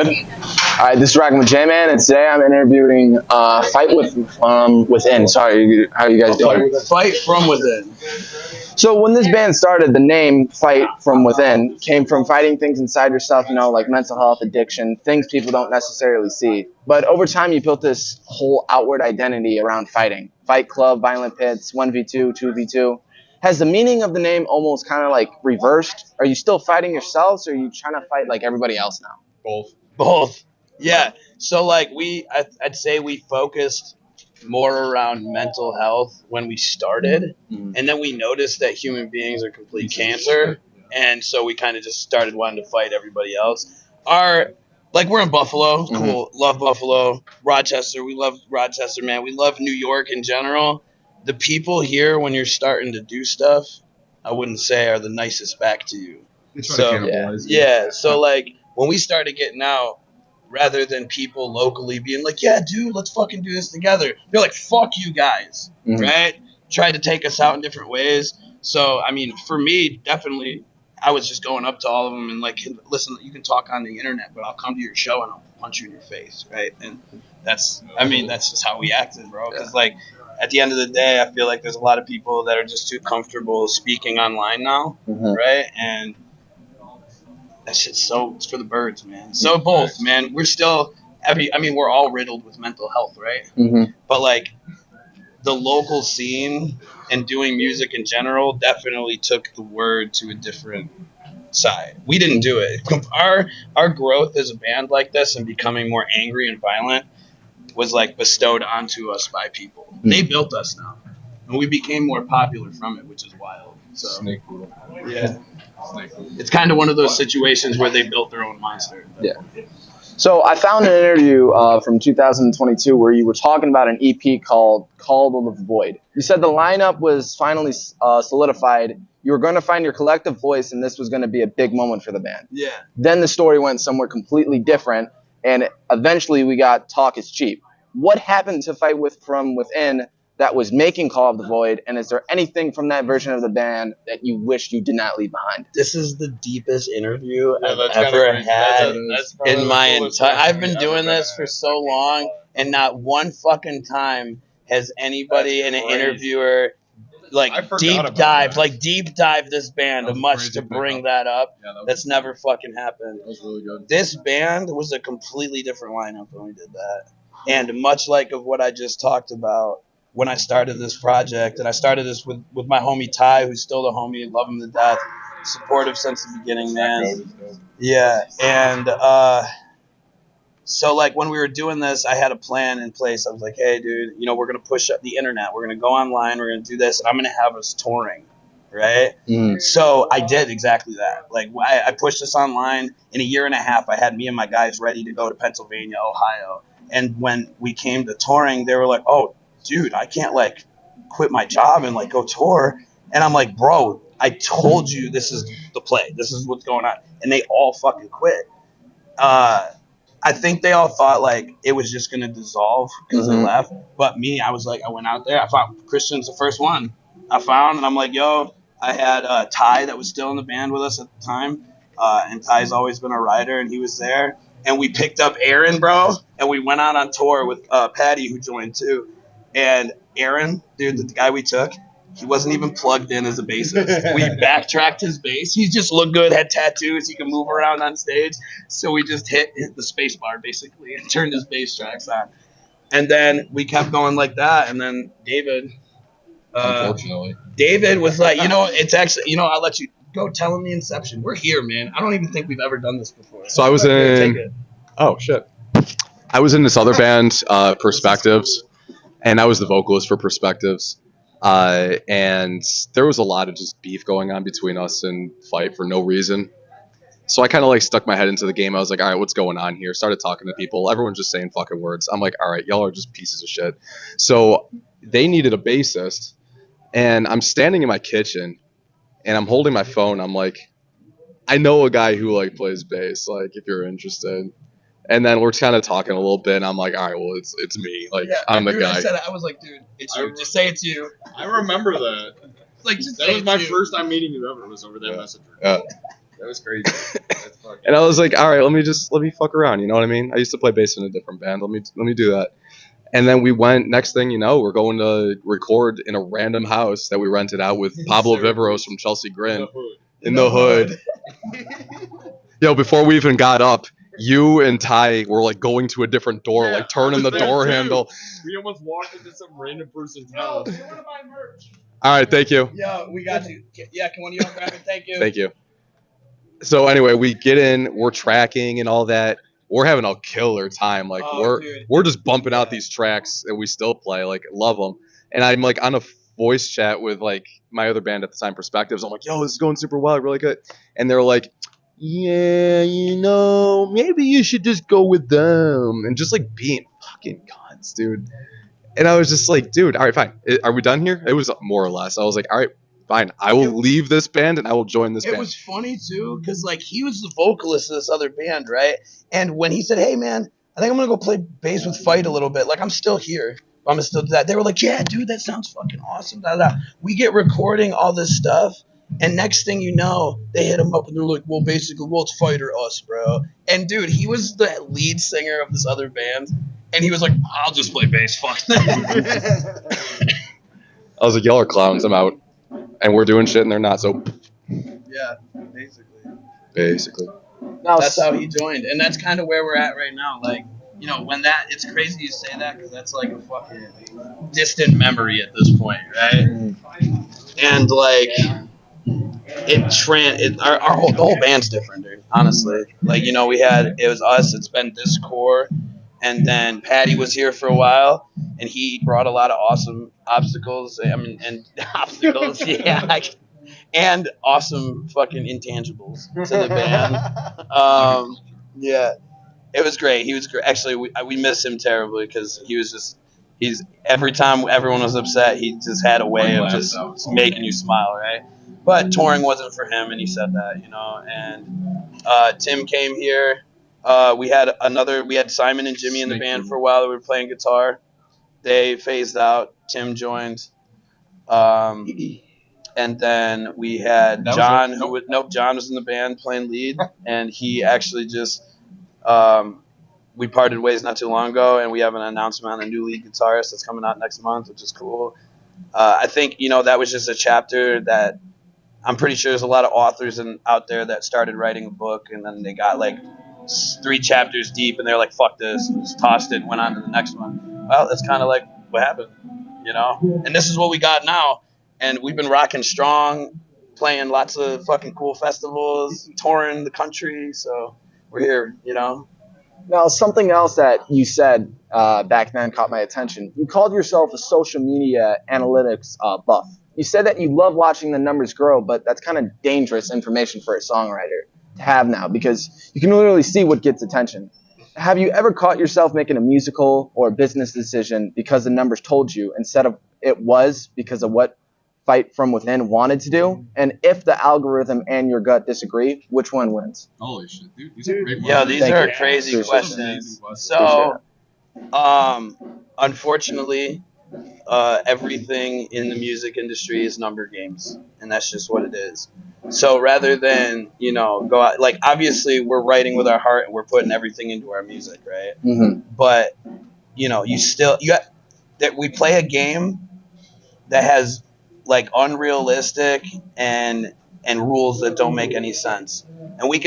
Good. All right, this is Rockin' with J-Man, and today I'm interviewing Fight Within. Sorry, how are you guys doing? Fight from Within. So when this band started, the name Fight From Within came from fighting things inside yourself, like mental health, addiction, things people don't necessarily see. But over time, you built this whole outward identity around fighting. Fight Club, Violent Pits, 1v2, 2v2. Has the meaning of the name almost kind of like reversed? Are you still fighting yourselves, or are you trying to fight like everybody else now? Both. Yeah. So like I'd say we focused more around mental health when we started, and then we noticed that human beings are complete cancer, and so we kind of just started wanting to fight everybody else. We're in Buffalo, cool, love Buffalo, Rochester, we love Rochester, man. We love New York in general. The people here, when you're starting to do stuff, I wouldn't say are the nicest back to you. So like when we started getting out, rather than people locally being like, yeah, dude, let's fucking do this together, they're like, fuck you guys, right? Tried to take us out in different ways. So, I mean, for me, definitely, I was just going up to all of them and like, listen, you can talk on the internet, but I'll come to your show and I'll punch you in your face, right? And that's just how we acted, bro. Because like, at the end of the day, I feel like there's a lot of people that are just too comfortable speaking online now, right? And that shit's it's for the birds, man. So both, man. We're still we're all riddled with mental health, right? But like the local scene and doing music in general definitely took the word to a different side. We didn't do it. Our growth as a band like this and becoming more angry and violent was like bestowed onto us by people. They built us now, and we became more popular from it, which is wild. So Snake poodle. Yeah. It's kind of one of those situations where they built their own monster. Yeah. So I found an interview from 2022 where you were talking about an EP called Call of the Void. You said the lineup was finally solidified. You were going to find your collective voice, and this was going to be a big moment for the band. Yeah. Then the story went somewhere completely different, and eventually we got Talk is Cheap. What happened to Fight From Within that was making Call of the Void, and is there anything from that version of the band that you wish you did not leave behind? This is the deepest interview I've ever had in my entire. I've been doing this for so long, and not one fucking time has anybody in an interviewer deep dive this band much to bring that up. That's never fucking happened. That was really good. This band was a completely different lineup when we did that, and much like of what I just talked about. When I started this project, and I started this with my homie Ty, who's still the homie, love him to death, supportive since the beginning, man. Yeah, and so like when we were doing this, I had a plan in place. I was like, hey, dude, we're gonna push up the internet, we're gonna go online, we're gonna do this, and I'm gonna have us touring, right? So I did exactly that. Like I pushed this online. In a year and a half, I had me and my guys ready to go to Pennsylvania, Ohio, and when we came to touring, they were like, oh, dude, I can't like quit my job and like go tour. And I'm like, bro, I told you this is the play. This is what's going on. And they all fucking quit. I think they all thought like it was just going to dissolve because they left. But me, I was like, I went out there. I found Christian's the first one I found. And I'm like, yo, I had Ty that was still in the band with us at the time. And Ty's always been a writer, and he was there. And we picked up Aaron, bro. And we went out on tour with Patty, who joined too. And Aaron, dude, the guy we took, he wasn't even plugged in as a bassist. We backtracked his bass. He just looked good, had tattoos, he could move around on stage. So we just hit the space bar, basically, and turned his bass tracks on. And then we kept going like that. And then David, unfortunately, David was like, it's actually, I'll let you go tell him the inception. We're here, man. I don't even think we've ever done this before. So I was in, oh, shit. I was in this other band, Perspectives. And I was the vocalist for Perspectives. And there was a lot of just beef going on between us and Fight for no reason. So I kind of like stuck my head into the game. I was like, all right, what's going on here? Started talking to people. Everyone's just saying fucking words. I'm like, all right, y'all are just pieces of shit. So they needed a bassist. And I'm standing in my kitchen and I'm holding my phone. I'm like, I know a guy who like plays bass, like if you're interested. And then we're kind of talking a little bit, and I'm like, all right, well, it's me. Like, I'm the guy. I was like, dude, it's you. Just say it's you. I remember that. Like, just that was my first time meeting you ever. Was over that messenger. That was crazy. And I was like, all right, let me fuck around. You know what I mean? I used to play bass in a different band. Let me do that. And then we went. Next thing you know, we're going to record in a random house that we rented out with Pablo Viveros from Chelsea Grin in the hood. Yo, before we even got up, you and Ty were like going to a different door, like turning the door handle. We almost walked into some random person's house. All right, thank you. Yeah, we got you. Yeah, can one of y'all grab it? Thank you. Thank you. So anyway, we get in, we're tracking and all that. We're having a killer time. Like we're just bumping out these tracks and we still play. Like love them. And I'm like on a voice chat with like my other band at the time, Perspectives. I'm like, yo, this is going super well, really good. And they're like, yeah, you know, maybe you should just go with them and just like being fucking cunts, dude. And I was just like, dude, all right, fine. Are we done here? It was more or less. I was like, all right, fine. I will leave this band and I will join this It band. was funny too, because like he was the vocalist of this other band, right? And when he said, "Hey man, I think I'm gonna go play bass with Fight a little bit," like I'm still here, I'm gonna still do that. They were like, "Yeah, dude, that sounds fucking awesome." Da, da. We get recording all this stuff, and next thing you know, they hit him up and they're like, "Well, basically, well, it's Fight or us, bro." And dude, he was the lead singer of this other band, and he was like, "I'll just play bass, fuck that." I was like, y'all are clowns. I'm out. And we're doing shit and they're not. So Yeah, basically. Now, that's how he joined, and that's kind of where we're at right now. Like, you know, when that, it's crazy you say that because that's like a fucking distant memory at this point, right? And like, the whole band's different, dude. Honestly, like, you know, it was us. It's been this core, and then Patty was here for a while, and he brought a lot of awesome obstacles. I mean, and obstacles, yeah. And awesome fucking intangibles to the band. Yeah, it was great. He was great. Actually, we miss him terribly because he's every time everyone was upset, he just had a way of just making you smile, right? But touring wasn't for him, and he said that, you know. And Tim came here. We had Simon and Jimmy in the band for a while. They were playing guitar. They phased out. Tim joined. And then we had John, John was in the band playing lead, and he actually just, we parted ways not too long ago, and we have an announcement on a new lead guitarist that's coming out next month, which is cool. I think, you know, that was just a chapter that I'm pretty sure there's a lot of authors out there that started writing a book, and then they got like 3 chapters deep, and they're like, fuck this, and just tossed it and went on to the next one. Well, that's kind of like what happened, you know? And this is what we got now. And we've been rocking strong, playing lots of fucking cool festivals, touring the country. So we're here, you know. Now, something else that you said back then caught my attention. You called yourself a social media analytics buff. You said that you love watching the numbers grow, but that's kind of dangerous information for a songwriter to have now because you can literally see what gets attention. Have you ever caught yourself making a musical or business decision because the numbers told you instead of it was because of what Fight from Within wanted to do? And if the algorithm and your gut disagree, which one wins? Holy shit, dude. These are great Yeah, these Thank are you. crazy Appreciate questions. So, unfortunately, everything in the music industry is number games, and that's just what it is. So rather than, you know, go out, like, obviously we're writing with our heart and we're putting everything into our music, right? Mm-hmm. But, you know, that we play a game that has like unrealistic and rules that don't make any sense, and we can